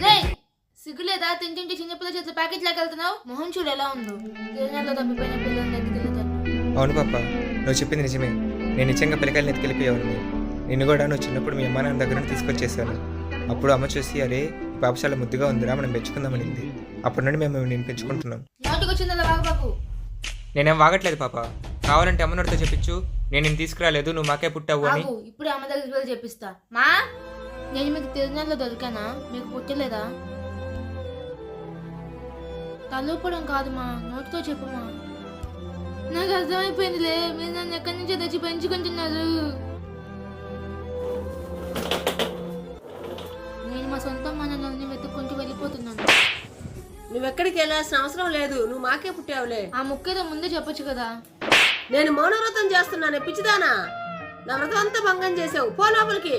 రేయ్, సిగ్గులేదా? తింటుంటే చిన్నపిల్ల చేతుల ప్యాకెట్ లాగా వెళ్తున్నావు. మొహం చూడు ఎలా ఉందో. తిరునాళ్ళలో తప్పిపోయిన పిల్లల్ని ఎత్తుకెళ్తాను. అవును పాప, నువ్వు చెప్పింది నిజమే. నేను నిజంగా పిల్లకాయలను ఎత్తుకెళ్ళిపోయావుని. నిన్ను కూడా నువ్వు చిన్నప్పుడు మీ అమ్మ నాన్న దగ్గర నుండి తీసుకొచ్చేసాను. అప్పుడు అమ్మ చూసి, అరే ఈ పాప చాలా ముద్దుగా ఉందిరా, మనం పెంచుకుందామనింది. అప్పటి నుండి మేము నేను పెంచుకుంటున్నాం. నోటికి వచ్చిందలా వాగబాకు. నేనేం వాగట్లేదు పాప. కావాలంటే అమ్మనోడితో చెప్పించు, నేను నిన్ను తీసుకురాలేదు, నువ్వు మాకే పుట్టావు అని. ఆగు, ఇప్పుడే అమ్మ దగ్గరికి వెళ్ళి చెప్పిస్తా. మా, నేను మీకు తిరునాళ్ళలో దొరికానా? మీకు పుట్టలేదా? తలూపడం కాదు మా, నోటితో చెప్పుమా. నాకు అర్థమైపోయిందిలే, మీరు నన్ను ఎక్కడి నుంచో తెచ్చి పెంచుకుంటున్నారు. నేను మా సొంత మనల్ని వెతుక్కుంటూ వెళ్ళిపోతున్నాను. నువ్వెక్కడికి వెళ్ళాల్సిన అవసరం లేదు, నువ్వు మాకే పుట్టావులే. ఆ ముక్కేదో ముందే చెప్పొచ్చు కదా. నేను మౌనవ్రతం చేస్తున్నాను పిచ్చిదానా. నా వ్రతం అంతా భంగం చేసావు, పో లోపలికి.